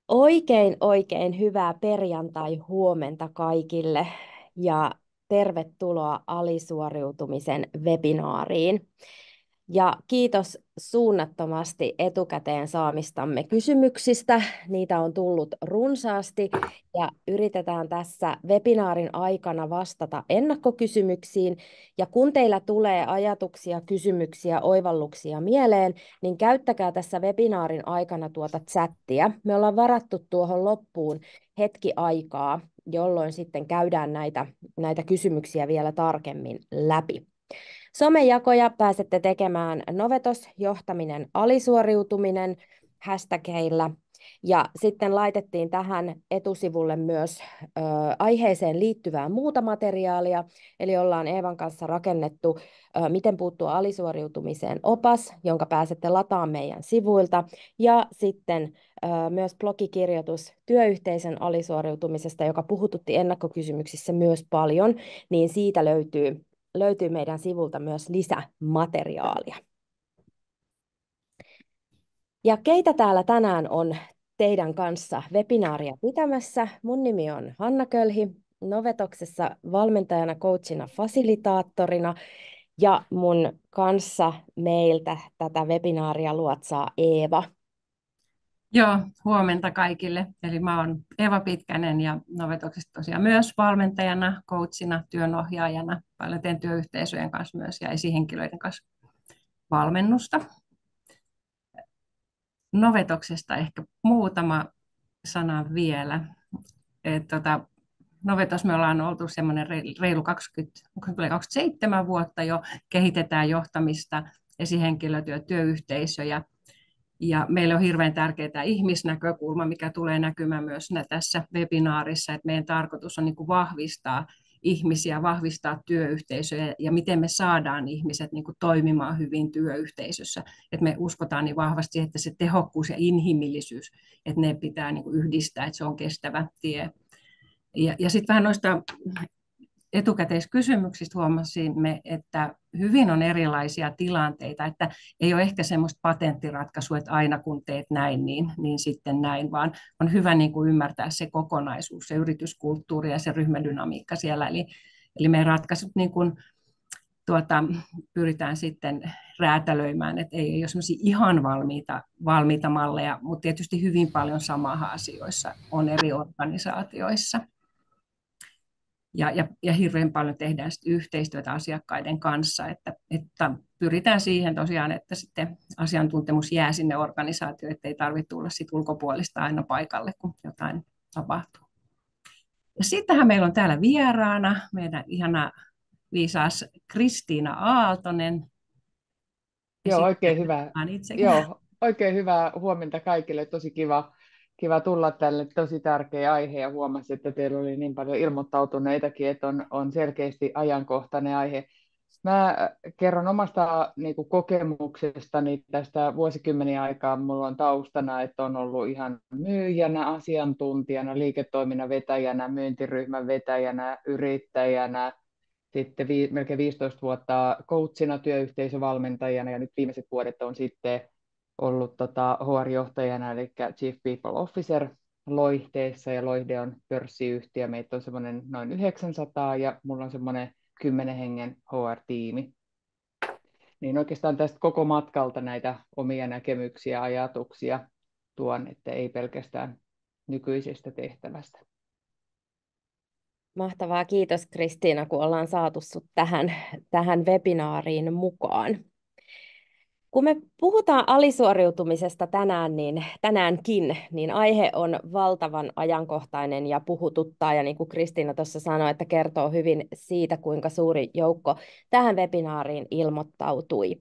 Oikein hyvää perjantai-huomenta kaikille ja tervetuloa alisuoriutumisen webinaariin. Ja kiitos suunnattomasti etukäteen saamistamme kysymyksistä. Niitä on tullut runsaasti ja yritetään tässä webinaarin aikana vastata ennakkokysymyksiin. Ja kun teillä tulee ajatuksia, kysymyksiä, oivalluksia mieleen, niin käyttäkää tässä webinaarin aikana tuota chattia. Me ollaan varattu tuohon loppuun hetki aikaa, jolloin sitten käydään näitä kysymyksiä vielä tarkemmin läpi. Somejakoja pääsette tekemään Novetos, johtaminen, alisuoriutuminen hashtagillä. Ja sitten laitettiin tähän etusivulle myös aiheeseen liittyvää muuta materiaalia. Eli ollaan Eevan kanssa rakennettu Miten puuttua alisuoriutumiseen opas, jonka pääsette lataamaan meidän sivuilta. Ja sitten myös blogikirjoitus työyhteisön alisuoriutumisesta, joka puhututti ennakkokysymyksissä myös paljon, niin siitä löytyy meidän sivulta myös lisämateriaalia. Ja keitä täällä tänään on teidän kanssa webinaaria pitämässä? Mun nimi on Hanna Kölhi, Novetoksessa valmentajana, coachina, fasilitaattorina ja mun kanssa meiltä tätä webinaaria luotsaa Eeva. Joo, huomenta kaikille. Eli mä oon Eeva Pitkänen ja Novetoksesta tosiaan myös valmentajana, coachina, työnohjaajana. Paljon teen työyhteisöjen kanssa myös ja esihenkilöiden kanssa valmennusta. Novetoksesta ehkä muutama sana vielä. Novetos me ollaan oltu semmoinen reilu 27 vuotta jo, kehitetään johtamista, esihenkilötyö, työyhteisöjä. Ja meille on hirveän tärkeää ihmisnäkökulma, mikä tulee näkymään myös tässä webinaarissa, että meidän tarkoitus on niin kuin vahvistaa ihmisiä, vahvistaa työyhteisöjä ja miten me saadaan ihmiset niin kuin toimimaan hyvin työyhteisössä. Että me uskotaan niin vahvasti, että se tehokkuus ja inhimillisyys, että ne pitää niin kuin yhdistää, että se on kestävä tie. Ja sitten vähän noista etukäteiskysymyksistä huomasimme, että hyvin on erilaisia tilanteita, että ei ole ehkä semmoista patenttiratkaisua, että aina kun teet näin, niin sitten näin, vaan on hyvä niin kuin ymmärtää se kokonaisuus, se yrityskulttuuri ja se ryhmädynamiikka siellä. Eli meidän ratkaisut niin kuin, pyritään sitten räätälöimään, että ei ole semmoisia ihan valmiita malleja, mutta tietysti hyvin paljon samaa asioissa on eri organisaatioissa. Ja hirveän paljon tehdään yhteistyötä asiakkaiden kanssa, että pyritään siihen tosiaan, että sitten asiantuntemus jää sinne organisaatioon, ettei tarvitse tulla sit ulkopuolista aina paikalle, kun jotain tapahtuu. Ja sittenhän meillä on täällä vieraana meidän ihana viisas Kristiina Aaltonen. Joo, oikein hyvä. Itsekin. Joo, oikein hyvää huomenta kaikille. Tosi kiva tulla tälle. Tosi tärkeä aihe ja huomasin, että teillä oli niin paljon ilmoittautuneitakin, että on selkeästi ajankohtainen aihe. Mä kerron omasta kokemuksestani tästä vuosikymmeniä aikaa. Mulla on taustana, että on ollut ihan myyjänä, asiantuntijana, liiketoiminnan vetäjänä, myyntiryhmän vetäjänä, yrittäjänä, sitten melkein 15 vuotta coachina, työyhteisövalmentajana ja nyt viimeiset vuodet on sitten ollut HR-johtajana, eli Chief People Officer Loihteessa, ja Loihde on pörssiyhtiö. Meitä on semmoinen noin 900 ja mulla on semmoinen 10 hengen HR-tiimi. Niin oikeastaan tästä koko matkalta näitä omia näkemyksiä ja ajatuksia tuon, että ei pelkästään nykyisestä tehtävästä. Mahtavaa, kiitos Kristiina, kun ollaan saatu sut tähän webinaariin mukaan. Kun me puhutaan alisuoriutumisesta tänäänkin, niin aihe on valtavan ajankohtainen ja puhututtaa. Ja niin kuin Kristiina tuossa sanoi, että kertoo hyvin siitä, kuinka suuri joukko tähän webinaariin ilmoittautui.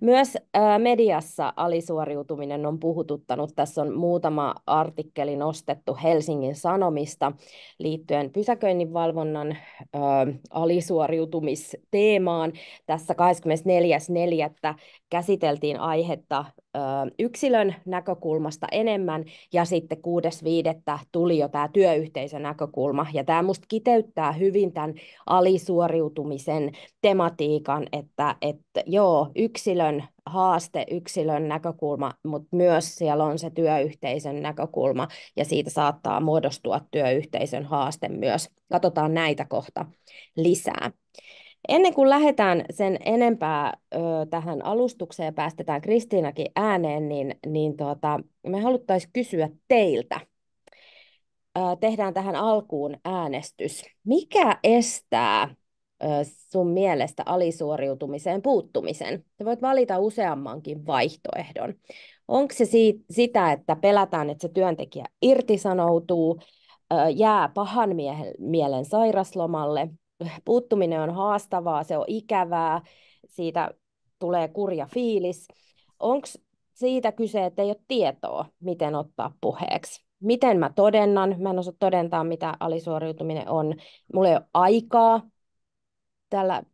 Myös mediassa alisuoriutuminen on puhututtanut. Tässä on muutama artikkeli nostettu Helsingin Sanomista liittyen pysäköinninvalvonnan alisuoriutumisteemaan. Tässä 24.4. käsiteltiin käsiteltiin aihetta yksilön näkökulmasta enemmän, ja sitten 6.5. tuli jo tämä työyhteisön näkökulma, ja tämä musta kiteyttää hyvin tämän alisuoriutumisen tematiikan, että joo, yksilön haaste, yksilön näkökulma, mutta myös siellä on se työyhteisön näkökulma, ja siitä saattaa muodostua työyhteisön haaste myös. Katsotaan näitä kohta lisää. Ennen kuin lähdetään sen enempää tähän alustukseen ja päästetään Kristiinakin ääneen, niin me haluttaisiin kysyä teiltä. Tehdään tähän alkuun äänestys. Mikä estää sun mielestä alisuoriutumiseen puuttumisen? Sä voit valita useammankin vaihtoehdon. Onko se sitä, että pelätään, että se työntekijä irtisanoutuu, jää pahan mielen sairaslomalle, puuttuminen on haastavaa, se on ikävää, siitä tulee kurja fiilis. Onko siitä kyse, että ei ole tietoa, miten ottaa puheeksi? Miten mä todennan? Mä en osaa todentaa, mitä alisuoriutuminen on. Mulla ei ole aikaa.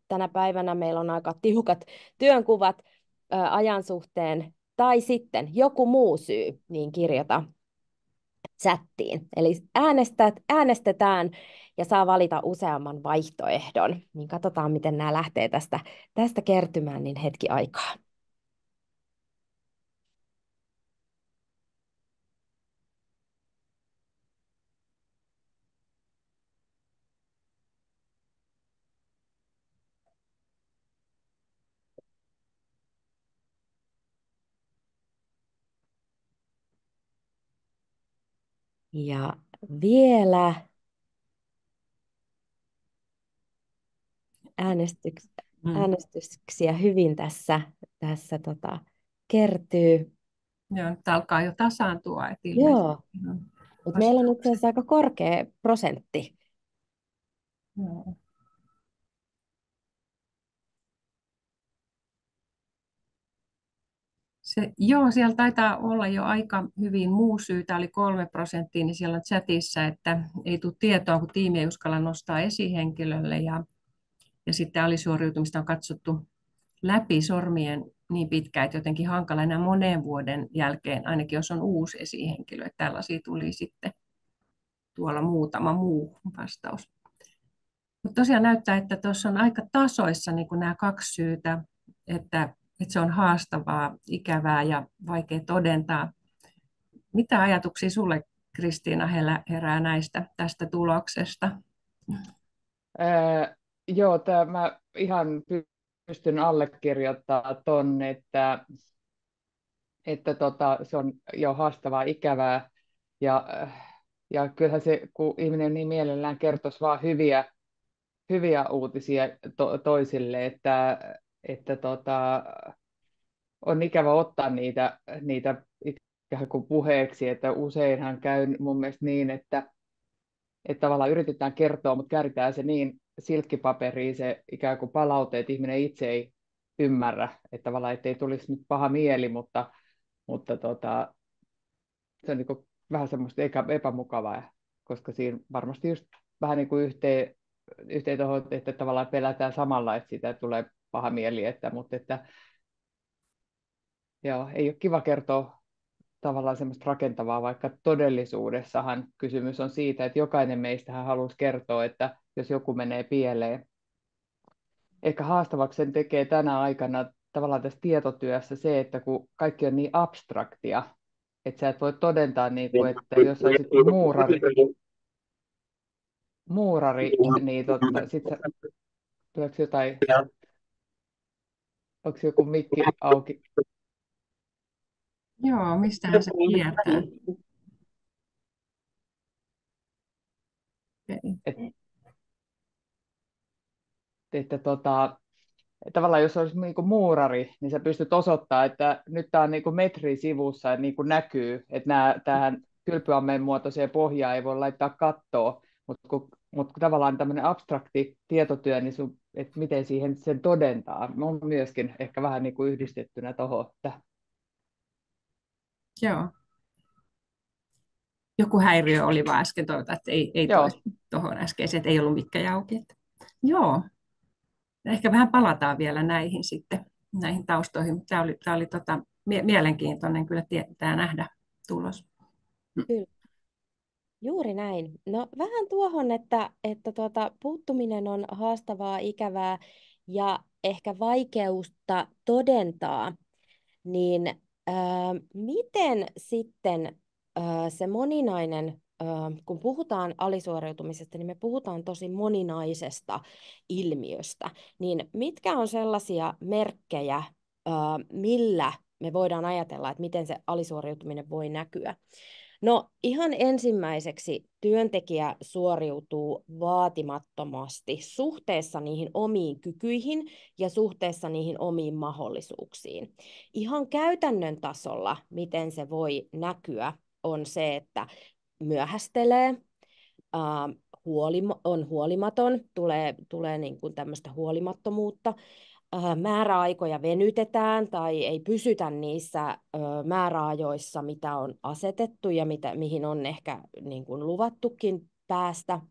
Tänä päivänä meillä on aika tiukat työnkuvat ajan suhteen. Tai sitten joku muu syy, niin kirjoita chattiin. Eli äänestetään ja saa valita useamman vaihtoehdon. Niin katsotaan, miten nämä lähtee tästä kertymään, niin hetki aikaa. Ja vielä äänestyksiä hyvin tässä kertyy. Joo, nyt alkaa jo tasaantua. Joo, mutta meillä on itse asiassa aika korkea prosentti. Joo. Siellä taitaa olla jo aika hyvin muu syy. Tämä oli 3%, niin siellä on chatissa, että ei tule tietoa, kun tiimi ei uskalla nostaa esihenkilölle. Ja sitten alisuoriutumista on katsottu läpi sormien niin pitkään, että jotenkin hankala enää monen vuoden jälkeen, ainakin jos on uusi esihenkilö. Että tällaisia tuli sitten tuolla muutama muu vastaus. Mutta tosiaan näyttää, että tuossa on aika tasoissa niin kuin nämä kaksi syytä, että se on haastavaa, ikävää ja vaikea todentaa. Mitä ajatuksia sulle, Kristiina, herää tästä tuloksesta? Joo, mä ihan pystyn allekirjoittamaan ton, että se on jo haastavaa, ikävää ja kyllähän se, kun ihminen niin mielellään kertoisi vaan hyviä uutisia toisille, että on ikävä ottaa niitä ikään kuin puheeksi, että useinhan käy mun mielestä niin, että tavallaan yritetään kertoa, mutta kääritään se niin silkkipaperiin se ikään kuin palaute, että ihminen itse ei ymmärrä, että tavallaan ettei tulisi nyt paha mieli, mutta se on niin kuin vähän semmoista epämukavaa, koska siinä varmasti just vähän niin kuin yhteen tuohon, että tavallaan pelätään samalla, että siitä tulee paha mieli, mutta joo, ei ole kiva kertoa tavallaan semmoista rakentavaa, vaikka todellisuudessahan kysymys on siitä, että jokainen meistähän haluaisi kertoa, että jos joku menee pieleen. Ehkä haastavaksi sen tekee tänä aikana tavallaan tässä tietotyössä se, että kun kaikki on niin abstraktia, että sä et voi todentaa, niin kuin, että jos olisit muurari niin sitten tuleeko jotain, onko joku mikki auki? Joo, mistähän se kiertää? Okay. Että tavallaan jos olisi niin kuin muurari, niin sä pystyt osoittamaan, että nyt tämä on niin kuin metri sivussa ja niin kuin näkyy, että tähän kylpyammeen muotoiseen pohjaan ei voi laittaa kattoa, mutta tavallaan tämmöinen abstrakti tietotyö, niin että miten siihen sen todentaa, on myöskin ehkä vähän niin kuin yhdistettynä tuohon. Joo. Joku häiriö oli vaan äsken, toivotaan, että ei toisi tuohon äskeiseen, että ei ollut mikään auki. Joo, ehkä vähän palataan vielä näihin sitten. näihin taustoihin. Tämä oli mielenkiintoinen kyllä tämä nähdä tulos. Kyllä. Juuri näin. No vähän tuohon, että puuttuminen on haastavaa, ikävää ja ehkä vaikeutta todentaa, niin miten sitten se moninainen, kun puhutaan alisuoriutumisesta, niin me puhutaan tosi moninaisesta ilmiöstä, niin mitkä on sellaisia merkkejä, millä me voidaan ajatella, että miten se alisuoriutuminen voi näkyä? No ihan ensimmäiseksi työntekijä suoriutuu vaatimattomasti suhteessa niihin omiin kykyihin ja suhteessa niihin omiin mahdollisuuksiin. Ihan käytännön tasolla, miten se voi näkyä, on se, että myöhästelee, on huolimaton, tulee niin kuin tämmöistä huolimattomuutta, määräaikoja venytetään tai ei pysytä niissä määräajoissa, mitä on asetettu ja mihin on ehkä niin kuin luvattukin päästä.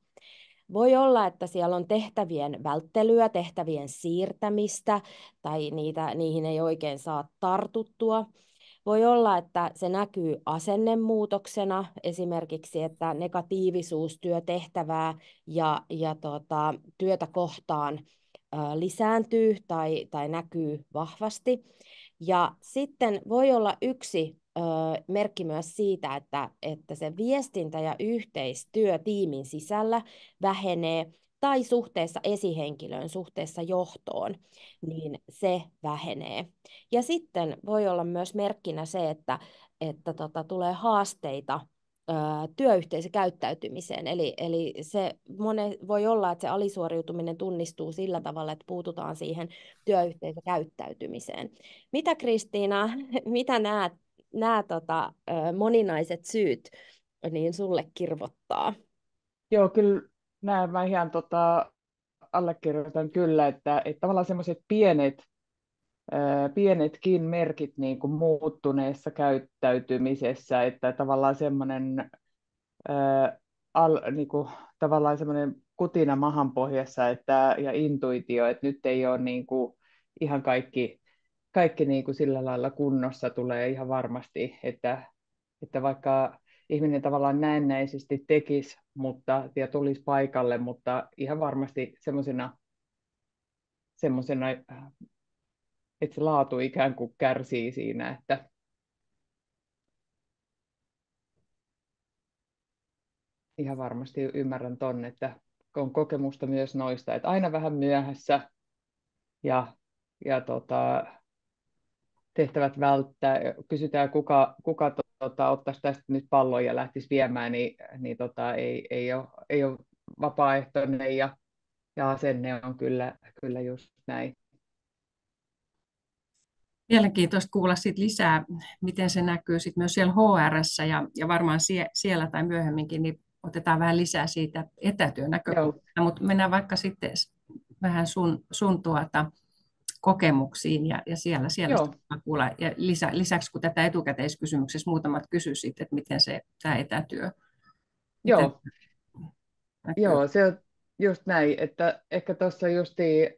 Voi olla, että siellä on tehtävien välttelyä, tehtävien siirtämistä tai niihin ei oikein saa tartuttua. Voi olla, että se näkyy asennemuutoksena, esimerkiksi, että negatiivisuus työtehtävää ja työtä kohtaan lisääntyy tai näkyy vahvasti. Ja sitten voi olla yksi merkki myös siitä, että se viestintä ja yhteistyö tiimin sisällä vähenee tai suhteessa esihenkilöön, suhteessa johtoon, niin se vähenee. Ja sitten voi olla myös merkkinä se, että tulee haasteita työyhteisökäyttäytymiseen. Eli voi olla, että se alisuoriutuminen tunnistuu sillä tavalla, että puututaan siihen työyhteisökäyttäytymiseen. Mitä Kristiina, mitä nämä moninaiset syyt niin sulle kirvottaa? Joo, kyllä mä ihan allekirjoitan kyllä, että tavallaan semmoiset pienetkin merkit niin kuin muuttuneessa käyttäytymisessä, että tavallaan semmoinen niin kuin, tavallaan semmoinen kutina mahan pohjassa ja intuitio, että nyt ei ole niin kuin, ihan kaikki niin kuin sillä lailla kunnossa tulee ihan varmasti, että vaikka ihminen tavallaan näennäisesti tekisi ja tulisi paikalle, mutta ihan varmasti semmoisena, että se laatu ikään kuin kärsii siinä, että ihan varmasti ymmärrän ton, että on kokemusta myös noista, että aina vähän myöhässä ja tehtävät välttää, kysytään kuka ottaisi tästä nyt pallon ja lähtisi viemään, ei ole vapaaehtoinen ja asenne on kyllä just näin. Mielenkiintoista kuulla sit lisää, miten se näkyy sit myös siellä HR:ssä ja varmaan siellä tai myöhemminkin niin otetaan vähän lisää siitä etätyön Joo, näkökulmasta, mutta mennään vaikka sitten vähän sun kokemuksiin ja siellä joo, kuulla. Ja lisäksi kun tätä etukäteiskysymyksessä muutamat kysyivät, että miten tämä etätyö joo, näkyy. joo, se on just näin, että ehkä tuossa justiin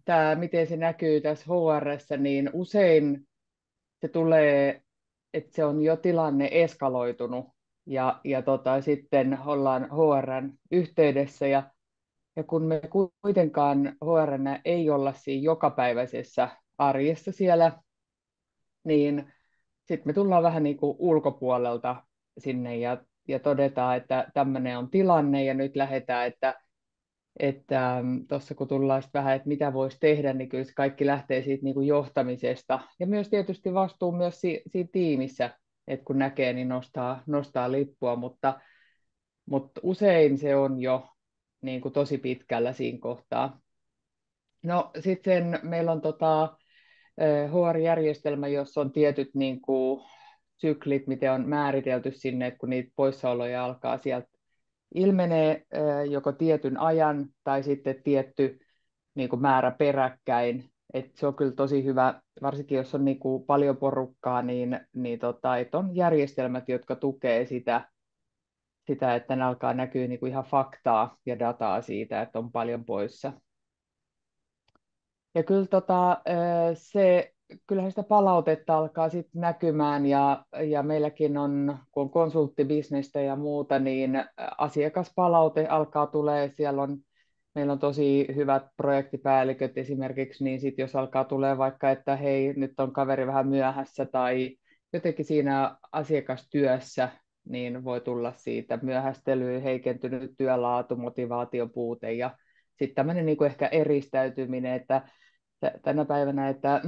tämä, miten se näkyy tässä HR:ssä, niin usein se tulee, että se on jo tilanne eskaloitunut ja sitten ollaan HR:n yhteydessä ja kun me kuitenkaan HR:nä ei olla siinä jokapäiväisessä arjessa siellä, niin sitten me tullaan vähän niin kuin ulkopuolelta sinne ja todetaan, että tämmöinen on tilanne ja nyt lähdetään, että tuossa kun tullaan sitten vähän, että mitä voisi tehdä, niin kyllä se kaikki lähtee siitä niin kuin johtamisesta. Ja myös tietysti vastuu myös siinä tiimissä, että kun näkee, niin nostaa lippua, mutta usein se on jo niin kuin tosi pitkällä siinä kohtaa. No sitten meillä on HR-järjestelmä, jossa on tietyt niin kuin, syklit, miten on määritelty sinne, että kun niitä poissaoloja alkaa sieltä ilmenee joko tietyn ajan tai sitten tietty niin kuin määrä peräkkäin. Et se on kyllä tosi hyvä, varsinkin jos on niin kuin paljon porukkaa, että on järjestelmät, jotka tukee sitä, että ne alkaa näkyä niin kuin ihan faktaa ja dataa siitä, että on paljon poissa. Ja kyllä se, kyllähän sitä palautetta alkaa sitten näkymään ja meilläkin on, kun on konsulttibisnestä ja muuta, niin asiakaspalaute alkaa tulee. Meillä on tosi hyvät projektipäälliköt esimerkiksi, niin sitten jos alkaa tulee vaikka, että hei, nyt on kaveri vähän myöhässä tai jotenkin siinä asiakastyössä, niin voi tulla siitä myöhästelyä, heikentynyt työlaatu, motivaation puute ja sitten tämmöinen niin kuin ehkä eristäytyminen, että tänä päivänä, että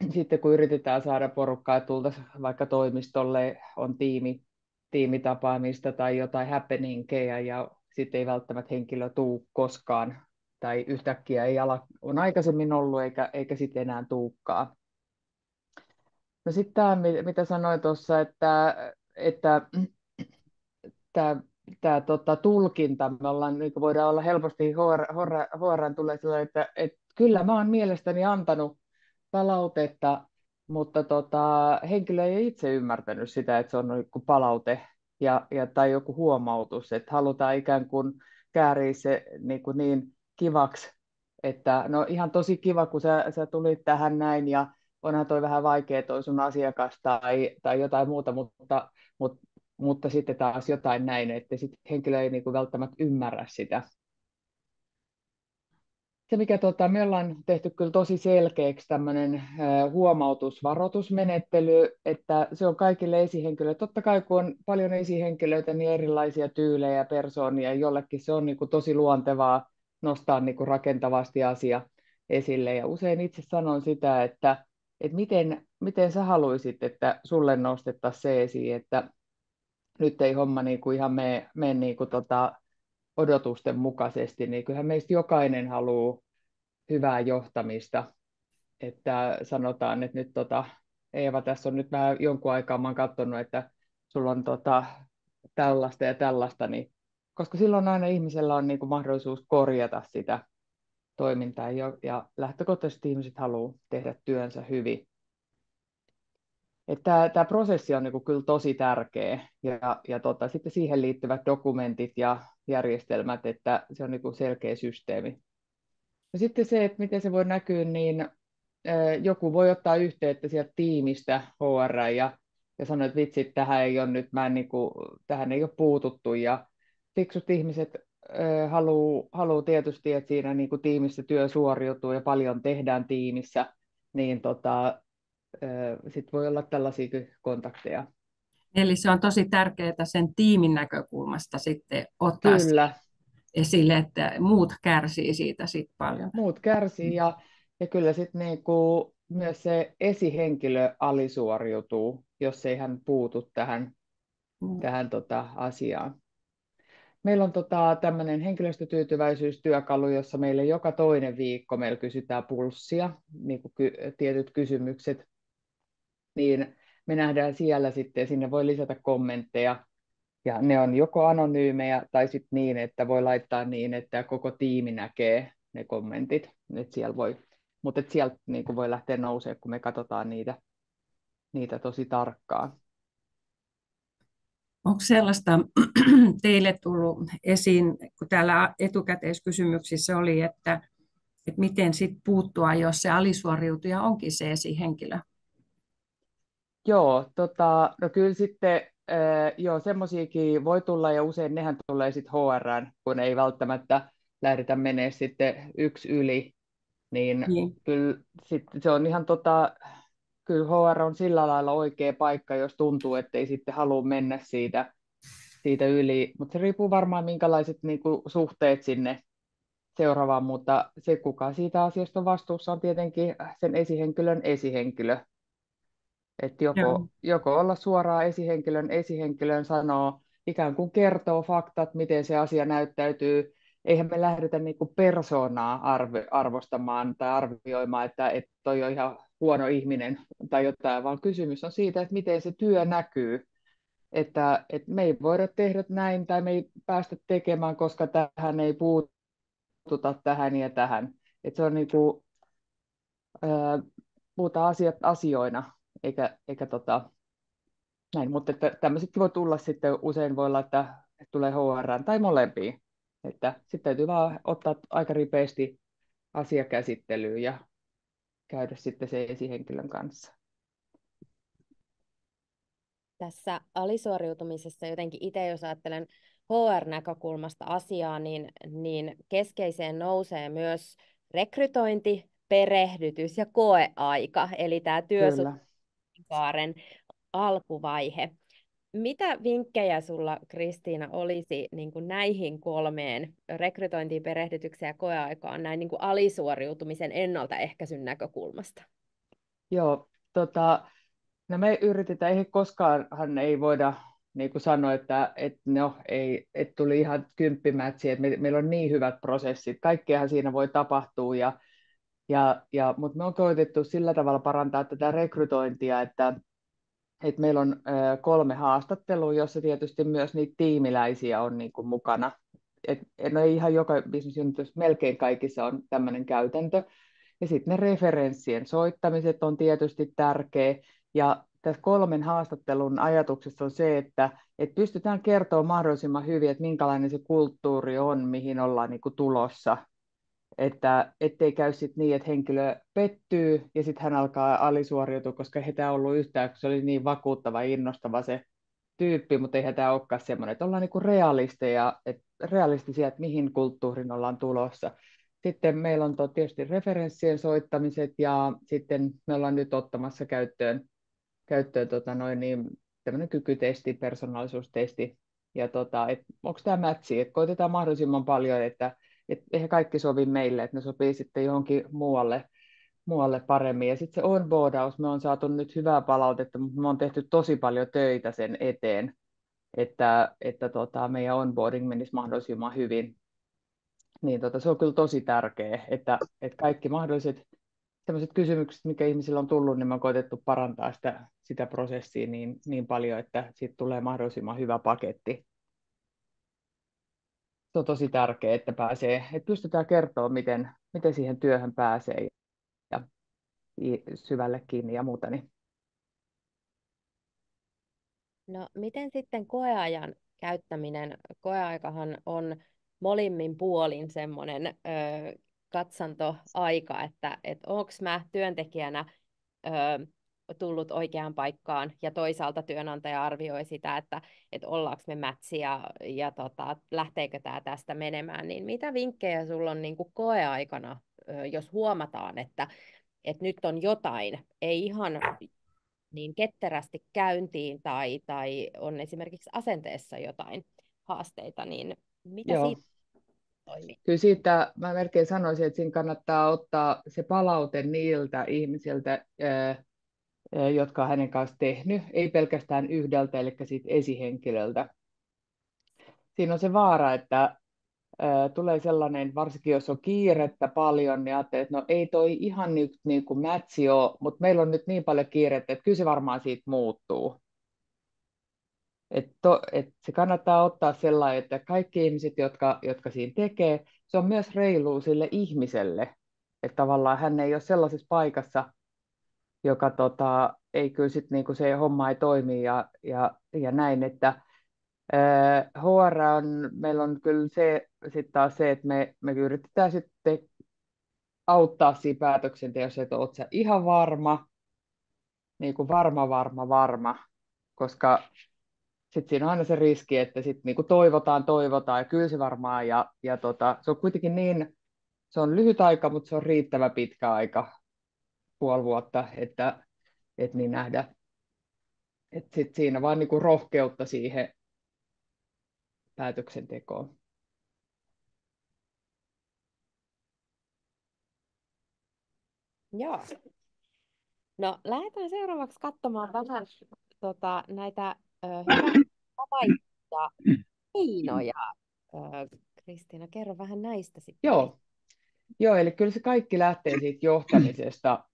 sitten kun yritetään saada porukkaa, että tultaisiin vaikka toimistolle, on tiimitapaamista tai jotain happeningeja ja sitten ei välttämättä henkilö tuu koskaan tai yhtäkkiä ei on aikaisemmin ollut eikä sitten enää tuukaan. No sitten tämä, mitä sanoin tuossa, että tämä tulkinta, me ollaan, niin voidaan olla helposti HR tulee sellainen, että kyllä mä oon mielestäni antanut palautetta, mutta henkilö ei itse ymmärtänyt sitä, että se on niin palaute tai joku huomautus, että halutaan ikään kuin kääriä se niin kivaksi, että no ihan tosi kiva, kun sä tulit tähän näin ja onhan toi vähän vaikea toi sun asiakas tai jotain muuta, mutta mutta sitten taas jotain näin, että sitten henkilö ei niin kuin välttämättä ymmärrä sitä. Se, mikä me ollaan tehty kyllä tosi selkeäksi tämmöinen huomautusvaroitusmenettely, että se on kaikille esihenkilöille. Totta kai kun on paljon esihenkilöitä, niin erilaisia tyylejä ja persoonia, jollekin se on niin kuin tosi luontevaa nostaa niin kuin rakentavasti asia esille. Ja usein itse sanon sitä, että miten sä haluaisit, että sulle nostettaisiin se esiin, että nyt ei homma niin kuin ihan mene niin kuin odotusten mukaisesti, niin kyllähän meistä jokainen haluaa hyvää johtamista, että sanotaan, että nyt Eeva, tässä on nyt vähän jonkun aikaa, mä oon katsonut, että sulla on tällaista ja tällaista, niin, koska silloin aina ihmisellä on niin kuin mahdollisuus korjata sitä toimintaa, ja lähtökohtaisesti ihmiset haluaa tehdä työnsä hyvin. Tämä prosessi on niinku kyllä tosi tärkeä ja sitten siihen liittyvät dokumentit ja järjestelmät, että se on niinku selkeä systeemi. Ja sitten se, että miten se voi näkyä, niin joku voi ottaa yhteyttä sieltä tiimistä HR ja sanoa, että vitsi, tähän ei ole nyt, tähän ei ole puututtu ja fiksut ihmiset haluaa tietysti, että siinä niinku tiimissä työ suoriutuu ja paljon tehdään tiimissä, niin sitten voi olla tällaisia kontakteja. Eli se on tosi tärkeää sen tiimin näkökulmasta sitten ottaa Kyllä, esille, että muut kärsii siitä sit paljon. muut kärsii ja kyllä sitten niinku myös se esihenkilö alisuoriutuu, jos ei hän puutu tähän asiaan. Meillä on tämmöinen henkilöstötyytyväisyystyökalu, jossa meille joka toinen viikko meillä kysytään pulssia, niin kuin tietyt kysymykset, niin me nähdään siellä sitten, sinne voi lisätä kommentteja, ja ne on joko anonyymejä tai sitten niin, että voi laittaa niin, että koko tiimi näkee ne kommentit, että siellä mutta sieltä niin kuin voi lähteä nousemaan, kun me katsotaan niitä tosi tarkkaan. Onko sellaista teille tullut esiin, kun täällä etukäteiskysymyksissä oli, että miten sit puuttua, jos se alisuoriutuja onkin se esihenkilö? Joo, no kyllä sitten joo, semmoisiakin voi tulla ja usein nehän tulee sitten HR:ään, kun ei välttämättä lähdetä menee sitten yksi yli, niin Niin. kyllä sitten se on ihan kyllä HR on sillä lailla oikea paikka, jos tuntuu, että ei sitten halua mennä siitä yli, mutta se riippuu varmaan minkälaiset niinku suhteet sinne seuraavaan, mutta se kuka siitä asiasta on vastuussa on tietenkin sen esihenkilön esihenkilö. Että Joo. joko olla suoraan esihenkilön sanoo, ikään kuin kertoo faktat, miten se asia näyttäytyy. Eihän me lähdetä niinku persoonaa arvostamaan tai arvioimaan, että toi on ihan huono ihminen tai jotain, vaan kysymys on siitä, että miten se työ näkyy. Että me ei voida tehdä näin tai me ei päästä tekemään, koska tähän ei puututa tähän ja tähän. Että se on niinku, puhutaan asiat asioina, eikä näin, mutta että tämmöisetkin voi tulla sitten, usein voi olla, että tulee HR tai molempiin. Että sitten täytyy vaan ottaa aika ripeästi asiakäsittelyyn ja käydä sitten sen esihenkilön kanssa. Tässä alisuoriutumisessa jotenkin itse, jos ajattelen HR-näkökulmasta asiaa, niin keskeiseen nousee myös rekrytointi, perehdytys ja koeaika, eli tämä Kyllä. työsuhteen alkuvaihe. Mitä vinkkejä sulla, Kristiina, olisi niin kuin näihin kolmeen, rekrytointiin, perehdytykseen ja koeaikaan, näin niin kuin alisuoriutumisen ennaltaehkäisyn näkökulmasta? Joo, no me yritetään, ei koskaanhan ei voida niin kuin sanoa, että tuli ihan kymppimätsi, että meillä on niin hyvät prosessit, kaikkeahan siinä voi tapahtua, mutta me on koetettu sillä tavalla parantaa tätä rekrytointia, että meillä on 3 haastattelua, jossa tietysti myös niitä tiimiläisiä on niin kuin mukana. No ei ihan joka business unit, melkein kaikissa on tämmöinen käytäntö. Ja sitten ne referenssien soittamiset on tietysti tärkeä. Ja tässä 3 haastattelun ajatuksessa on se, että pystytään kertoa mahdollisimman hyvin, että minkälainen se kulttuuri on, mihin ollaan niin kuin tulossa. Että ettei käy sit niin, että henkilö pettyy ja sitten hän alkaa alisuoriutua, koska ei tämä ollut yhtään, kun se oli niin vakuuttava ja innostava se tyyppi, mutta eihän tämä olekaan semmoinen, että ollaan niinku realistisia, että mihin kulttuuriin ollaan tulossa. Sitten meillä on tietysti referenssien soittamiset ja sitten me ollaan nyt ottamassa käyttöön tämmöinen kykytesti, persoonallisuustesti. Ja onko tämä matchi, että koitetaan mahdollisimman paljon, että eihän kaikki sovi meille, että ne sopii sitten johonkin muualle paremmin. Ja sitten se onboardaus, me on saatu nyt hyvää palautetta, mutta me on tehty tosi paljon töitä sen eteen, että meidän onboarding menisi mahdollisimman hyvin. Niin se on kyllä tosi tärkeää, että kaikki mahdolliset sellaiset kysymykset, mikä ihmisillä on tullut, niin me on koetettu parantaa sitä prosessia niin paljon, että siitä tulee mahdollisimman hyvä paketti. Se on tosi tärkeää, että pystytään kertoa, miten siihen työhön pääsee ja syvälle kiinni ja muuta. Niin. No, miten sitten koeajan käyttäminen? Koeaikahan on molemmin puolin semmoinen katsantoaika, että onko mä työntekijänä tullut oikeaan paikkaan, ja toisaalta työnantaja arvioi sitä, että ollaanko me mätsi ja lähteekö tämä tästä menemään, niin mitä vinkkejä sulla on niin kuin koeaikana, jos huomataan, että nyt on jotain, ei ihan niin ketterästi käyntiin tai on esimerkiksi asenteessa jotain haasteita, niin mitä Joo. siitä toimii? Kyllä siitä mä melkein sanoisin, että siinä kannattaa ottaa se palaute niiltä ihmisiltä, jotka on hänen kanssa tehnyt, ei pelkästään yhdeltä, eli siitä esihenkilöltä. Siinä on se vaara, että tulee sellainen, varsinkin jos on kiirettä paljon, niin ajattelee, että no ei toi ihan nyt niin kuin mätsi ole, mutta meillä on nyt niin paljon kiirettä, että kyllä se varmaan siitä muuttuu. Et se kannattaa ottaa sellainen, että kaikki ihmiset, jotka siinä tekee, se on myös reilu sille ihmiselle. Että tavallaan hän ei ole sellaisessa paikassa, joka ei kyllä sit niinku se homma ei toimi ja näin, että meillä on kyllä se, sit taas se, että me yritetään sitten auttaa siinä päätöksenteossa, että oot sä ihan varma, niin kuin varma, koska sitten siinä on aina se riski, että sitten niinku toivotaan ja kyllä se varmaan se on kuitenkin se on lyhyt aika, mutta se on riittävä pitkä aika, 5,5 vuotta, että niin nähdä, että sit siinä vaan niinku rohkeutta siihen päätöksentekoon. Joo. No, lähdetään seuraavaksi katsomaan vähän näitä hyvää havaittuja keinoja. Kristiina, kerro vähän näistä sitten. Joo, eli kyllä se kaikki lähtee siitä johtamisesta,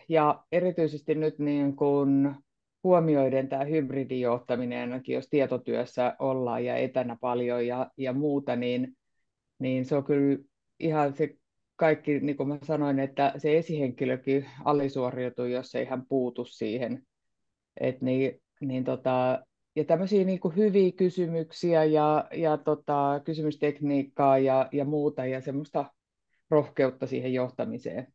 ja erityisesti nyt niin kuin huomioiden tämä hybridijohtaminen, ainakin jos tietotyössä ollaan ja etänä paljon ja muuta, niin se on kyllä ihan se kaikki, niin kuin mä sanoin, että se esihenkilökin alisuoriutuu, jos ei hän puutu siihen. Ja tämmöisiä niin kuin hyviä kysymyksiä ja kysymystekniikkaa ja muuta ja semmoista rohkeutta siihen johtamiseen.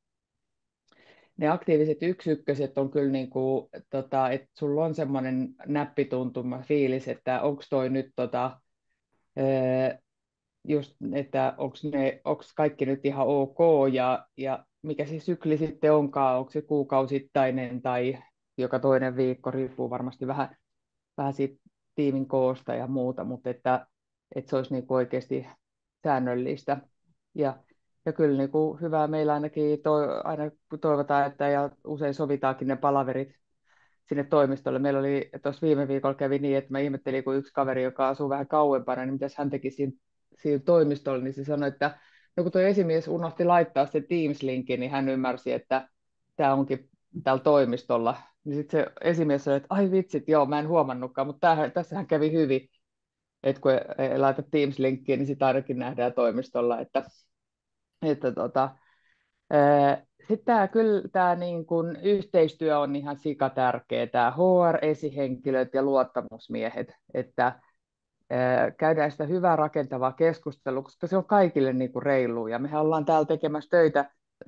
ne aktiiviset ykköset on kyllä niin kuin, että sulla on semmoinen näppituntuma fiilis, että onko toi nyt just, että onko kaikki nyt ihan ok ja mikä se sykli sitten onkaan, onko se kuukausittainen tai joka toinen viikko, riippuu varmasti vähän siitä tiimin koosta ja muuta, mutta että se olisi niin kuin oikeasti säännöllistä. Ja kyllä niin kuin hyvää meillä ainakin aina toivotaan, että ja usein sovitaankin ne palaverit sinne toimistolle. Meillä oli tuossa viime viikolla kävi niin, että mä ihmettelin, kun yksi kaveri, joka asuu vähän kauempana, niin mitäs hän teki siinä toimistolla, niin se sanoi, että no kun tuo esimies unohti laittaa sen Teams-linkin, niin hän ymmärsi, että tämä onkin täällä toimistolla. Niin sitten se esimies sanoi, että ai vitsit, joo, mä en huomannutkaan, mutta tässähän kävi hyvin, että kun ei laita Teams-linkkiä, niin sitä ainakin nähdään toimistolla, että sitten tämä niin kun yhteistyö on ihan sika tärkeää, tämä HR-esihenkilöt ja luottamusmiehet, että käydään sitä hyvää rakentavaa keskustelua, koska se on kaikille niin kuin reilu, ja mehän ollaan täällä tekemässä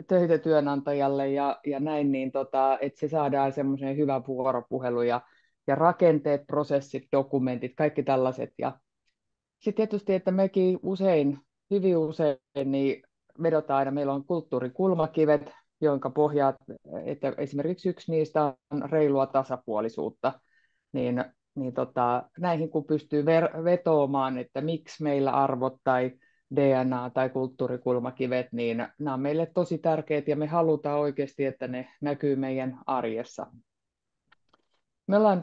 töitä työnantajalle ja näin, niin että se saadaan semmoisen hyvän vuoropuhelu ja rakenteet, prosessit, dokumentit, kaikki tällaiset, ja sitten tietysti, että mekin hyvin usein, niin vedotaan aina, meillä on kulttuurikulmakivet, jonka pohjat, että esimerkiksi yksi niistä on reilua tasapuolisuutta, niin näihin kun pystyy vetoamaan, että miksi meillä arvot tai DNA tai kulttuurikulmakivet, niin nämä on meille tosi tärkeät ja me halutaan oikeasti, että ne näkyy meidän arjessa. Me ollaan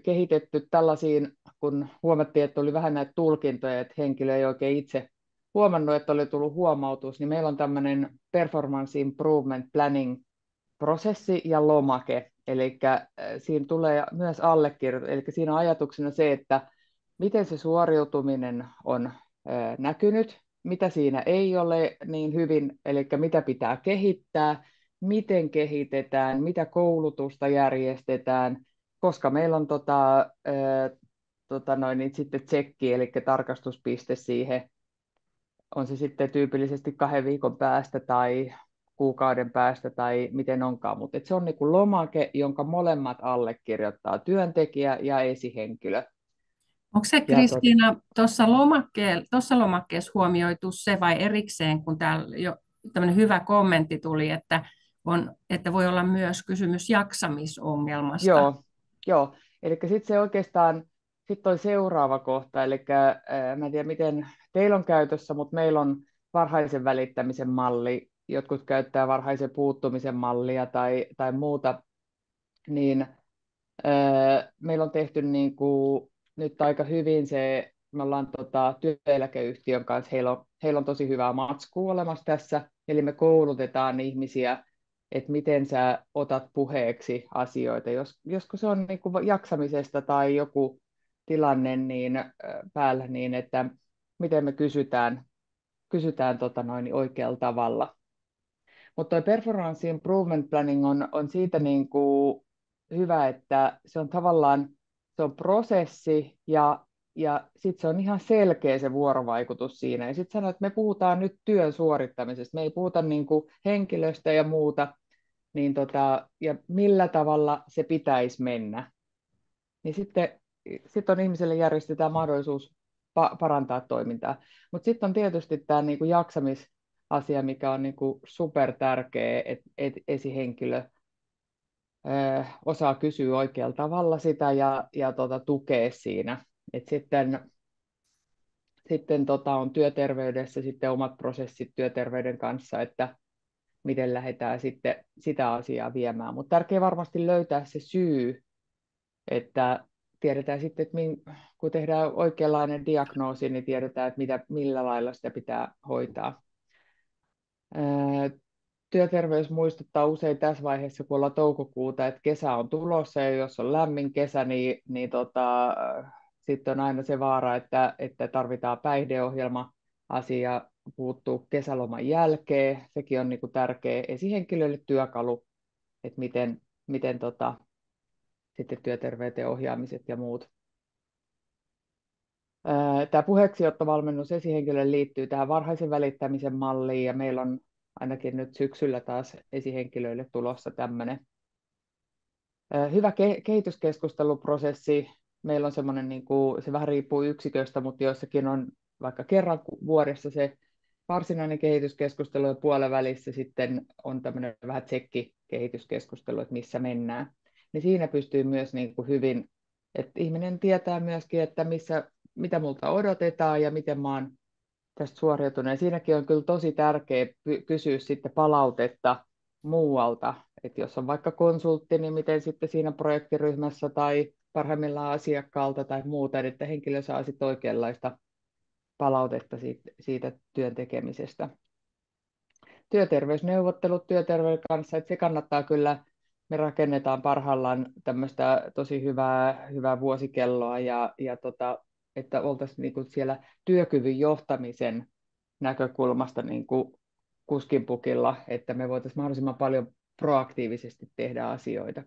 kehitetty tällaisiin, kun huomattiin, että oli vähän näitä tulkintoja, että henkilö ei oikein itse huomannut, että oli tullut huomautus, niin meillä on tämmöinen performance improvement planning prosessi ja lomake. Eli siinä tulee myös allekirjoitus, eli siinä on ajatuksena se, että miten se suoriutuminen on näkynyt, mitä siinä ei ole niin hyvin, eli mitä pitää kehittää, miten kehitetään, mitä koulutusta järjestetään, koska meillä on niin sitten tsekki, eli tarkastuspiste siihen, on se sitten tyypillisesti 2 viikon päästä tai kuukauden päästä tai miten onkaan, mutta se on niin kuin lomake, jonka molemmat allekirjoittaa, työntekijä ja esihenkilö. Onko se, Ja Kristiina, tuossa lomakkeessa huomioitu se vai erikseen, kun täällä jo tämmöinen hyvä kommentti tuli, että voi olla myös kysymys jaksamisongelmasta? joo. Eli sitten se oikeastaan, sitten toi seuraava kohta, eli mä en tiedä miten teillä on käytössä, mutta meillä on varhaisen välittämisen malli, jotkut käyttää varhaisen puuttumisen mallia tai muuta, niin meillä on tehty niin kuin nyt aika hyvin me ollaan työeläkeyhtiön kanssa, heillä on tosi hyvää matskua olemassa tässä, eli me koulutetaan ihmisiä, että miten sä otat puheeksi asioita, josko se on niin kuin jaksamisesta tai joku tilanne niin päällä, niin että miten me kysytään oikealla tavalla. Mutta tuo performance improvement planning on siitä niin kuin hyvä, että se on tavallaan se on prosessi ja sitten se on ihan selkeä se vuorovaikutus siinä. Ja sitten sanoin, että me puhutaan nyt työn suorittamisesta, me ei puhuta niin kuin henkilöstä ja muuta, niin ja millä tavalla se pitäisi mennä. Niin sitten on ihmiselle järjestetään mahdollisuus parantaa toimintaa. Mutta sitten on tietysti tämä niinku jaksamisasia, mikä on niinku super tärkeä, että esihenkilö osaa kysyä oikealla tavalla sitä ja tukea siinä. Et sitten on työterveydessä sitten omat prosessit työterveyden kanssa, että miten lähdetään sitten sitä asiaa viemään. Mutta tärkeää varmasti löytää se syy, että tiedetään sitten, että kun tehdään oikeanlainen diagnoosi, niin tiedetään, että millä lailla sitä pitää hoitaa. Työterveys muistuttaa usein tässä vaiheessa, kun ollaan toukokuuta, että kesä on tulossa ja jos on lämmin kesä, niin sitten on aina se vaara, että tarvitaan päihdeohjelma asia puuttuu kesäloman jälkeen. Sekin on niin kuin tärkeä esihenkilöille työkalu, että miten sitten työterveyteen ohjaamiset ja muut. Tämä puheeksiottovalmennus esihenkilölle liittyy tähän varhaisen välittämisen malliin ja meillä on ainakin nyt syksyllä taas esihenkilöille tulossa tämmöinen hyvä kehityskeskusteluprosessi. Meillä on semmoinen, niin kuin, se vähän riippuu yksiköstä, mutta joissakin on vaikka kerran vuodessa se varsinainen kehityskeskustelu ja puolen välissä sitten on tämmöinen vähän tsekki-kehityskeskustelu, että missä mennään. Niin siinä pystyy myös niin kuin hyvin, että ihminen tietää myöskin, että mitä multa odotetaan ja miten mä oon tästä suoriutunut. Ja siinäkin on kyllä tosi tärkeää kysyä sitten palautetta muualta. Että jos on vaikka konsultti, niin miten sitten siinä projektiryhmässä tai parhaimmillaan asiakkaalta tai muuta, että henkilö saa sitten oikeanlaista palautetta siitä työn tekemisestä. Työterveysneuvottelut työterveyden kanssa, että se kannattaa kyllä, me rakennetaan parhaillaan tämmöistä tosi hyvää vuosikelloa että oltaisiin niinku siellä työkyvyn johtamisen näkökulmasta niinku kuskinpukilla, että me voitaisiin mahdollisimman paljon proaktiivisesti tehdä asioita.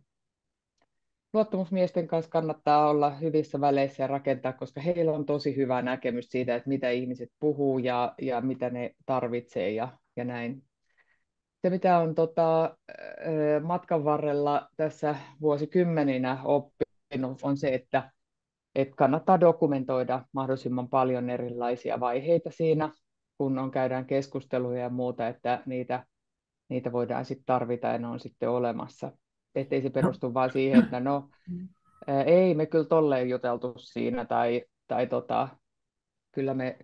Luottamusmiesten kanssa kannattaa olla hyvissä väleissä ja rakentaa, koska heillä on tosi hyvä näkemys siitä, että mitä ihmiset puhuu ja mitä ne tarvitsee ja näin. Se, mitä on matkan varrella tässä vuosikymmeninä oppinut, on se, että kannattaa dokumentoida mahdollisimman paljon erilaisia vaiheita siinä, kun käydään keskusteluja ja muuta, että niitä voidaan sitten tarvita ja ne on sitten olemassa. Ettei se perustu vain siihen, että no, ei me kyllä tolleen juteltu siinä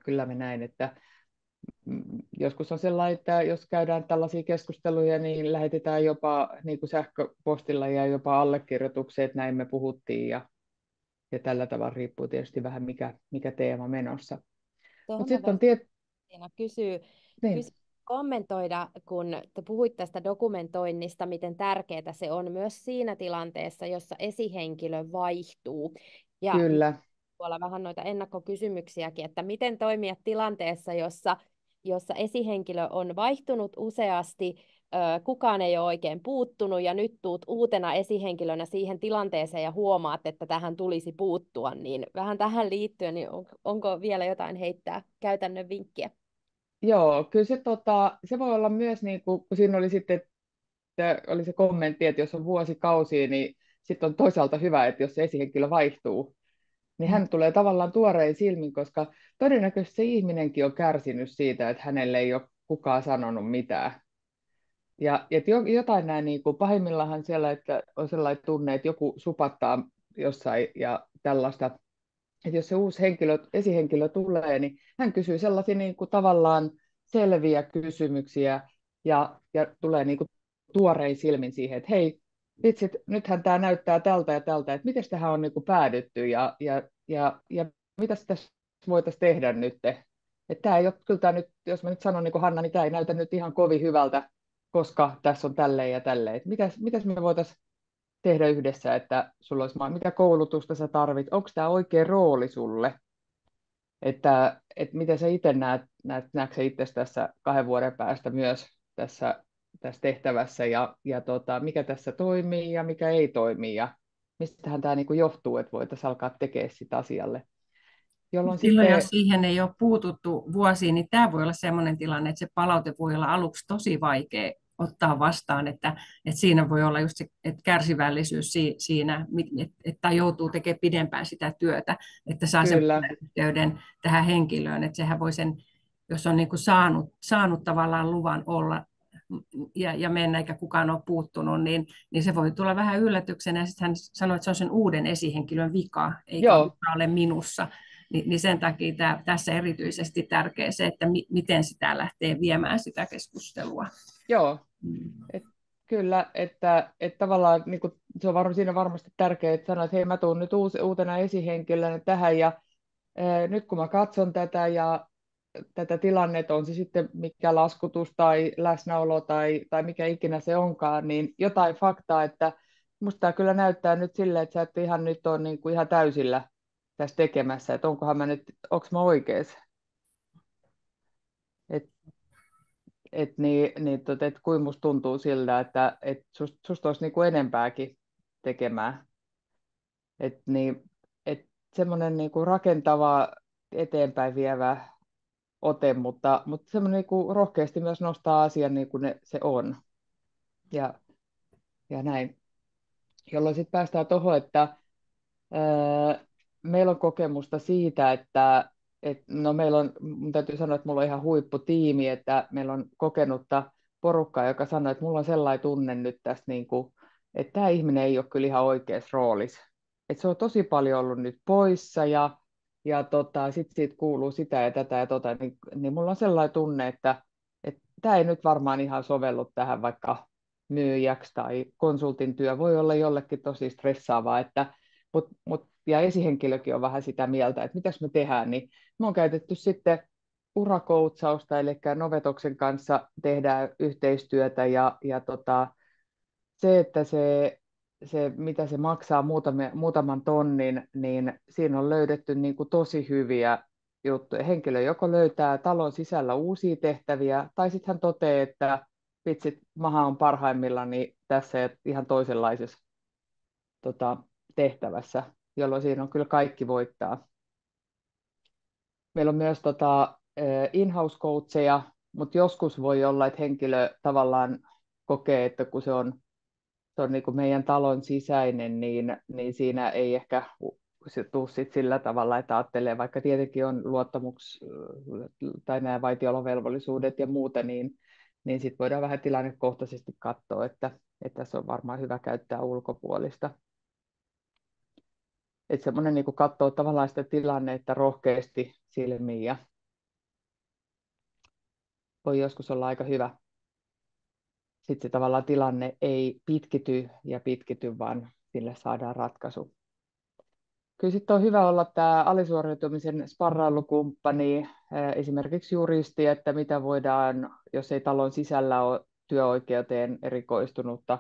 kyllä me näin, että joskus on sellainen, että jos käydään tällaisia keskusteluja, niin lähetetään jopa niin kuin sähköpostilla ja jopa allekirjoitukset, että näin me puhuttiin ja tällä tavalla riippuu tietysti vähän mikä teema menossa. Tuohon Mutta mä sitten on kysyä niin, kommentoida, kun te puhuit tästä dokumentoinnista, miten tärkeää se on myös siinä tilanteessa, jossa esihenkilö vaihtuu. Ja kyllä. tuolla vähän noita ennakkokysymyksiäkin, että miten toimia tilanteessa, jossa esihenkilö on vaihtunut useasti, kukaan ei ole oikein puuttunut ja nyt tuut uutena esihenkilönä siihen tilanteeseen ja huomaat, että tähän tulisi puuttua, niin vähän tähän liittyen, niin onko vielä jotain heittää käytännön vinkkiä? Joo, kyllä se voi olla myös, niin kuin, kun siinä oli sitten että oli se kommentti, että jos on vuosikausia, niin sitten on toisaalta hyvä, että jos se esihenkilö vaihtuu, niin hän tulee tavallaan tuorein silmin, koska todennäköisesti se ihminenkin on kärsinyt siitä, että hänelle ei ole kukaan sanonut mitään. Ja että jotain näin, niin kuin pahimmillaan siellä, että on sellainen tunne, että joku supattaa jossain ja tällaista, että jos se uusi esihenkilö tulee, niin hän kysyy sellaisia niin kuin tavallaan selviä kysymyksiä ja tulee niin kuin tuorein silmin siihen, että hei, vitsit, nythän tämä näyttää tältä ja tältä, että miten tähän on niin kuin päädytty ja mitä tässä voitaisiin tehdä nyt. Että tämä ei ole, kyllä tämä nyt, jos mä nyt sanon niin kuin Hanna, niin tämä ei näytä nyt ihan kovin hyvältä, koska tässä on tälleen ja tälleen. Että mitäs me voitaisiin tehdä yhdessä, että sulla olisi, mitä koulutusta sä tarvit, onko tämä oikea rooli sulle, että miten sä itse näetkö sä itse tässä 2 vuoden päästä myös tässä tehtävässä mikä tässä toimii ja mikä ei toimi ja mistähän tämä niin kuin johtuu, että voitaisiin alkaa tekemään sitä asialle. Jolloin Silloin, jos sitten, siihen ei ole puututtu vuosiin, niin tämä voi olla sellainen tilanne, että se palaute voi olla aluksi tosi vaikea ottaa vastaan, että siinä voi olla just se että kärsivällisyys siinä, että joutuu tekemään pidempään sitä työtä, että saa sen kyllä, yhteyden tähän henkilöön, että sehän voi sen, jos on niin kuin saanut tavallaan luvan olla ja mennä eikä kukaan ole puuttunut, niin se voi tulla vähän yllätyksenä. Ja sitten hän sanoi, että se on sen uuden esihenkilön vika, eikä joo, ole minussa. Niin sen takia tässä erityisesti tärkeää se, että miten sitä lähtee viemään sitä keskustelua. joo, Mm. kyllä, että tavallaan niin kuin, se on siinä varmasti tärkeää, että sanoit, että hei, mä tuun nyt uutena esihenkilönä tähän ja nyt kun mä katson tätä tilannetta, on se sitten mikä laskutus tai läsnäolo tai mikä ikinä se onkaan, niin jotain faktaa, että musta tämä kyllä näyttää nyt silleen, että sä et ihan nyt ole niin kuin ihan täysillä tässä tekemässä, että onko mä oikeassa, että kuin musta tuntuu siltä, että susta olisi niin kuin enempääkin tekemään, että semmoinen niin kuin rakentava eteenpäin vievä ote, mutta semmoinen niin kuin rohkeasti myös nostaa asian niin kuin se on. Ja, ja näin. Jolloin sitten päästään tuohon, että meillä on kokemusta siitä, että no meillä on, mun täytyy sanoa, että mulla on ihan huipputiimi, että meillä on kokenutta porukkaa, joka sanoo, että mulla on sellainen tunne nyt tästä, niin kuin, että tämä ihminen ei ole kyllä ihan oikeassa roolissa. Että se on tosi paljon ollut nyt poissa ja sitten siitä kuuluu sitä ja tätä ja tota, niin mulla on sellainen tunne, että tämä ei nyt varmaan ihan sovellu tähän vaikka myyjäksi tai konsultin työ voi olla jollekin tosi stressaavaa, ja esihenkilökin on vähän sitä mieltä, että mitäs me tehdään, niin me on käytetty sitten urakoutsausta, eli Novetoksen kanssa tehdään yhteistyötä se, että mitä se maksaa muutaman tonnin, niin siinä on löydetty niin kuin tosi hyviä juttuja. Henkilö joko löytää talon sisällä uusia tehtäviä, tai sitten hän toteaa, että vitsit, maha on parhaimmillaan niin tässä ihan toisenlaisessa tota, tehtävässä, jolloin siinä on kyllä kaikki voittaa. Meillä on myös in-house coacheja, mutta joskus voi olla, että henkilö tavallaan kokee, että kun se on niin kuin meidän talon sisäinen, niin siinä ei ehkä se tuu sit sillä tavalla, että ajattelee, vaikka tietenkin on tai nämä vaitiolovelvollisuudet ja muuta, niin sitten voidaan vähän tilannekohtaisesti katsoa, että se on varmaan hyvä käyttää ulkopuolista. Että semmoinen niin katsoo tavallaan sitä tilannetta rohkeasti silmiin ja voi joskus olla aika hyvä. Sitten se tavallaan tilanne ei pitkity, vaan sille saadaan ratkaisu. Kyllä sitten on hyvä olla tämä alisuoriutumisen sparrailukumppani, esimerkiksi juristi, että mitä voidaan, jos ei talon sisällä ole työoikeuteen erikoistunutta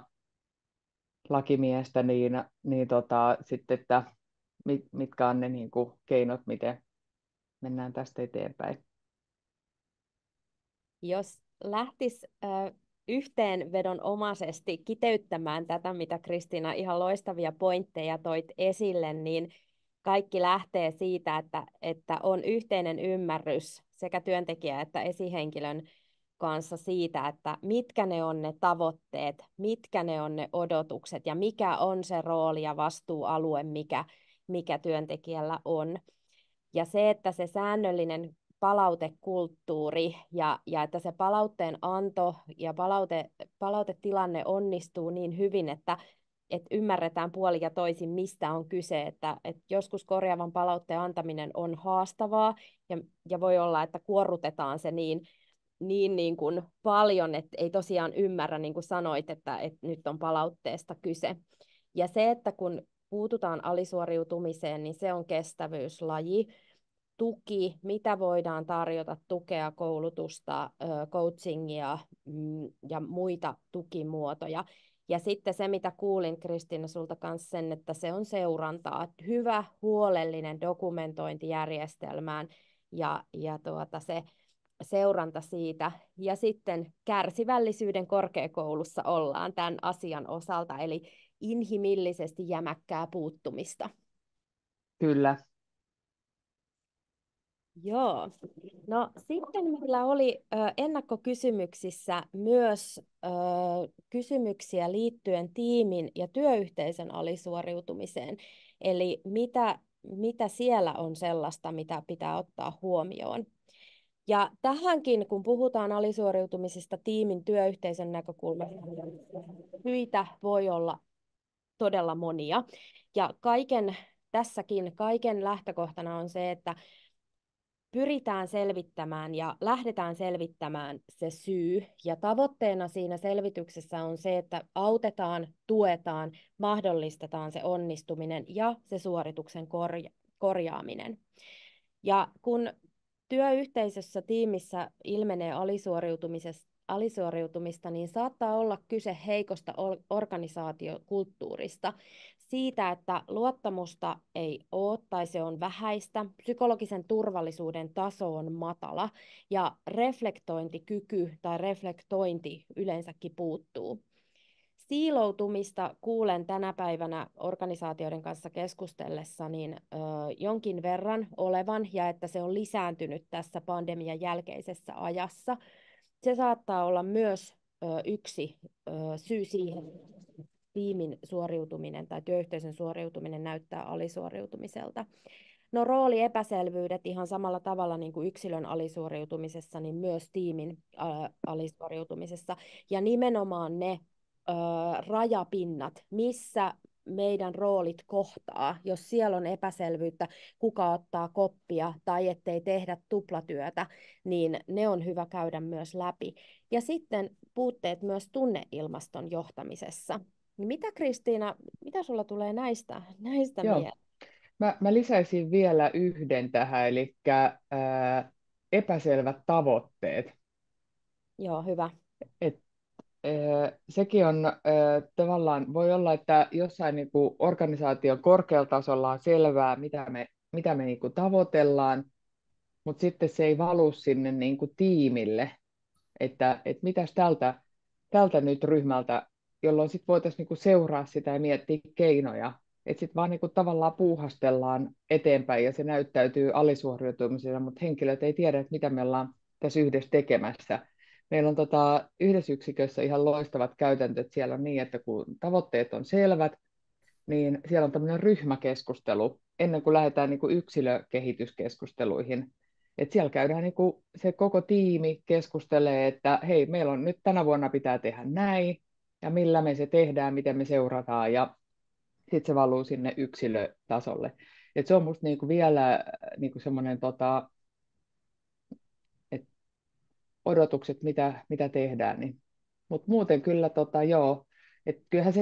lakimiestä, sitten, että mitkä on ne niin kuin keinot, miten mennään tästä eteenpäin. Jos lähtisi yhteenvedonomaisesti kiteyttämään tätä, mitä Kristiina ihan loistavia pointteja toit esille, niin kaikki lähtee siitä, että on yhteinen ymmärrys sekä työntekijä- että esihenkilön kanssa siitä, että mitkä ne on ne tavoitteet, mitkä ne on ne odotukset ja mikä on se rooli ja vastuualue, mikä työntekijällä on. Ja se, että se säännöllinen palautekulttuuri ja että se palautteen anto ja palautetilanne onnistuu niin hyvin, että ymmärretään puoli ja toisin, mistä on kyse. Että joskus korjaavan palautteen antaminen on haastavaa ja voi olla, että kuorrutetaan se niin kuin paljon, että ei tosiaan ymmärrä, niin kuin sanoit, että nyt on palautteesta kyse. Ja se, että kun puututaan alisuoriutumiseen, niin se on kestävyyslaji. Tuki, mitä voidaan tarjota, tukea, koulutusta, coachingia ja muita tukimuotoja. Ja sitten se, mitä kuulin Kristiina sulta kanssa sen, että se on seurantaa. Hyvä, huolellinen dokumentointijärjestelmään ja se seuranta siitä. Ja sitten kärsivällisyyden korkeakoulussa ollaan tämän asian osalta, eli inhimillisesti jämäkkää puuttumista. Kyllä. Joo. No sitten meillä oli ennakkokysymyksissä myös kysymyksiä liittyen tiimin ja työyhteisön alisuoriutumiseen. Eli mitä siellä on sellaista, mitä pitää ottaa huomioon. Ja tähänkin, kun puhutaan alisuoriutumisesta tiimin työyhteisön näkökulmasta, syitä voi olla todella monia. Ja kaiken lähtökohtana on se, että pyritään selvittämään ja lähdetään selvittämään se syy. Ja tavoitteena siinä selvityksessä on se, että autetaan, tuetaan, mahdollistetaan se onnistuminen ja se suorituksen korjaaminen. Ja kun työyhteisössä, tiimissä ilmenee alisuoriutumista, niin saattaa olla kyse heikosta organisaatiokulttuurista, siitä, että luottamusta ei ole tai se on vähäistä, psykologisen turvallisuuden taso on matala ja reflektointikyky tai reflektointi yleensäkin puuttuu. Siiloutumista kuulen tänä päivänä organisaatioiden kanssa keskustellessa niin jonkin verran olevan ja että se on lisääntynyt tässä pandemian jälkeisessä ajassa. Se saattaa olla myös yksi syy siihen, että tiimin suoriutuminen tai työyhteisön suoriutuminen näyttää alisuoriutumiselta. No rooliepäselvyydet ihan samalla tavalla niin kuin yksilön alisuoriutumisessa, niin myös tiimin alisuoriutumisessa. Ja nimenomaan ne rajapinnat, missä meidän roolit kohtaa, jos siellä on epäselvyyttä, kuka ottaa koppia tai ettei tehdä tuplatyötä, niin ne on hyvä käydä myös läpi. Ja sitten puutteet myös tunneilmaston johtamisessa. Mitä Kristiina, mitä sulla tulee näistä Joo. mieleen? Mä lisäisin vielä yhden tähän, eli epäselvät tavoitteet. Joo, hyvä. Et, sekin on tavallaan, voi olla, että jossain niin kuin organisaation korkealla tasolla on selvää, mitä me niin kuin tavoitellaan, mutta sitten se ei valu sinne niin kuin tiimille, että mitäs tältä nyt ryhmältä, jolloin sitten voitaisiin niinku seuraa sitä ja miettiä keinoja. Että sitten vaan niinku tavallaan puuhastellaan eteenpäin ja se näyttäytyy alisuoriutumisena, mutta henkilöt ei tiedä, että mitä me ollaan tässä yhdessä tekemässä. Meillä on yhdessä yksikössä ihan loistavat käytäntöt. Siellä on niin, että kun tavoitteet on selvät, niin siellä on tämmöinen ryhmäkeskustelu ennen kuin lähdetään niinku yksilökehityskeskusteluihin. Et siellä käydään se koko tiimi keskustelee, että hei, meillä on nyt tänä vuonna pitää tehdä näin, ja millä me se tehdään, miten me seurataan, ja sitten se valuu sinne yksilötasolle. Et se on musta vielä semmoinen, että odotukset, mitä tehdään. Niin. Mutta muuten kyllä joo, että kyllähän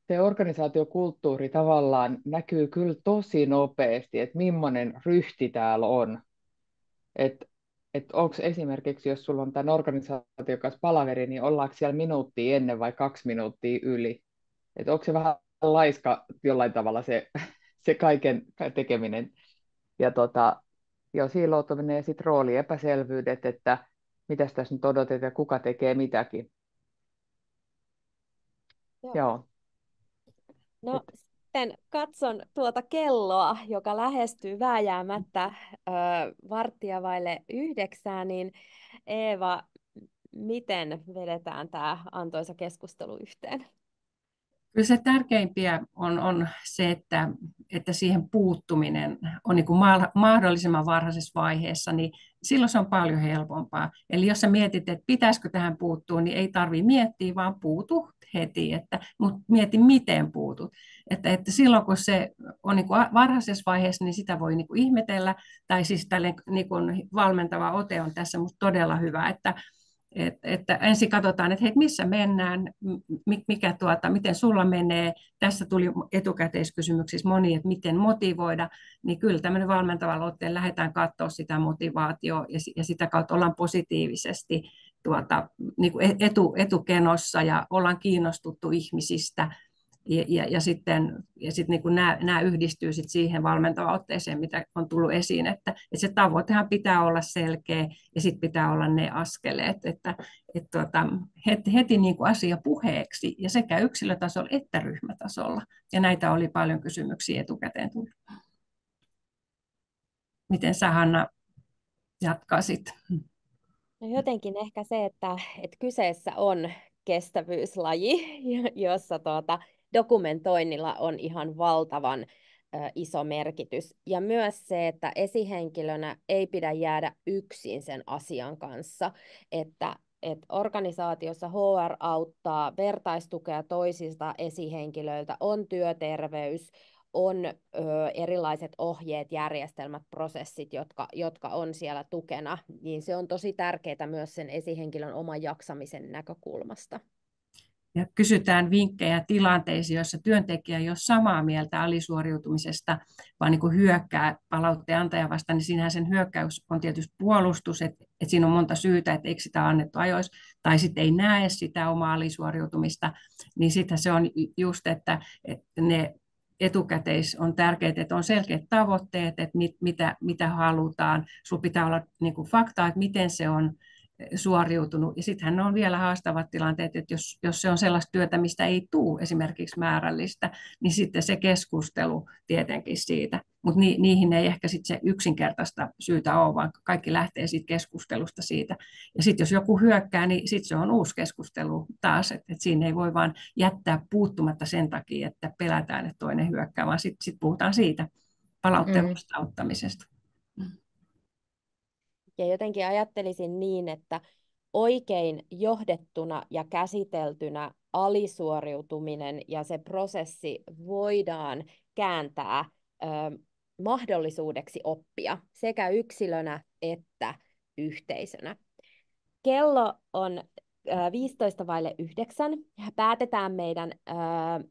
se organisaatiokulttuuri tavallaan näkyy kyllä tosi nopeasti, että millainen ryhti täällä on. Että onko esimerkiksi, jos sulla on tämän organisaation kanssa palaveri, niin ollaanko siellä minuuttia ennen vai 2 minuuttia yli? Että onko se vähän laiska jollain tavalla se kaiken tekeminen. Ja siiloutuminen ja sitten rooliepäselvyydet, että mitä tässä nyt odotetaan ja kuka tekee mitäkin. Joo. No sitten katson tuota kelloa, joka lähestyy vääjäämättä 8:15, niin Eeva, miten vedetään tämä antoisa keskustelu yhteen? Kyllä se tärkeimpiä on se, että siihen puuttuminen on niin kuin mahdollisimman varhaisessa vaiheessa, niin silloin se on paljon helpompaa. Eli jos sä mietit, että pitäisikö tähän puuttua, niin ei tarvitse miettiä, vaan puutu heti, mutta mieti, miten puutut. Että silloin, kun se on niin kuin varhaisessa vaiheessa, niin sitä voi niin kuin ihmetellä, tai siis tällainen niin kuin valmentava ote on tässä musta todella hyvä, että ensin katsotaan, että hei, missä mennään, miten sulla menee. Tässä tuli etukäteiskysymyksissä moni, että miten motivoida, niin kyllä tämmöinen valmentava otteen lähdetään katsoa sitä motivaatiota ja sitä kautta ollaan positiivisesti niin kuin etukenossa ja ollaan kiinnostuttu ihmisistä. Ja sitten niin kuin nämä yhdistyy sitten siihen valmentavaan otteeseen, mitä on tullut esiin, että se tavoitehan pitää olla selkeä ja sitten pitää olla ne askeleet, että heti niin kuin asia puheeksi ja sekä yksilötasolla että ryhmätasolla. Ja näitä oli paljon kysymyksiä etukäteen tullut. Miten sä, Hanna, jatkaisit? No jotenkin ehkä se, että kyseessä on kestävyyslaji, jossa dokumentoinnilla on ihan valtavan iso merkitys. Ja myös se, että esihenkilönä ei pidä jäädä yksin sen asian kanssa, että organisaatiossa HR auttaa vertaistukea toisista esihenkilöiltä, on työterveys, on erilaiset ohjeet, järjestelmät, prosessit, jotka on siellä tukena, niin se on tosi tärkeää myös sen esihenkilön oman jaksamisen näkökulmasta. Ja kysytään vinkkejä tilanteisiin, joissa työntekijä ei ole samaa mieltä alisuoriutumisesta, vaan niin kuin hyökkää palautteen antaja vastaan, niin siinähän sen hyökkäys on tietysti puolustus, että siinä on monta syytä, että eikö sitä annettu ajoissa, tai sitten ei näe sitä omaa alisuoriutumista, niin sitten se on just, että ne etukäteis on tärkeää, että on selkeät tavoitteet, että mitä halutaan. Sinulla pitää olla niin kuin faktaa, että miten se on suoriutunut. Ja sittenhän on vielä haastavat tilanteet, että jos se on sellaista työtä, mistä ei tule esimerkiksi määrällistä, niin sitten se keskustelu tietenkin siitä. Mutta niihin ei ehkä sit se yksinkertaista syytä ole, vaan kaikki lähtee siitä keskustelusta siitä. Ja sitten jos joku hyökkää, niin sitten se on uusi keskustelu taas, että siinä ei voi vaan jättää puuttumatta sen takia, että pelätään, että toinen hyökkää, vaan sitten puhutaan siitä palautteen vastaanottamisesta. Ja jotenkin ajattelisin niin, että oikein johdettuna ja käsiteltynä alisuoriutuminen ja se prosessi voidaan kääntää mahdollisuudeksi oppia sekä yksilönä että yhteisönä. Kello on 9:15. Päätetään meidän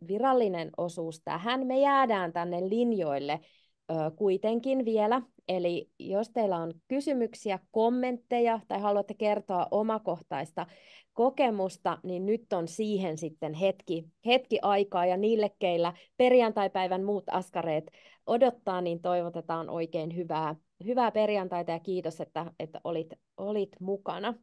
virallinen osuus tähän. Me jäädään tänne linjoille kuitenkin vielä. Eli jos teillä on kysymyksiä, kommentteja tai haluatte kertoa omakohtaista kokemusta, niin nyt on siihen sitten hetki aikaa. Ja niille, keillä perjantaipäivän muut askareet odottaa, niin toivotetaan oikein hyvää perjantaita ja kiitos, että olit mukana.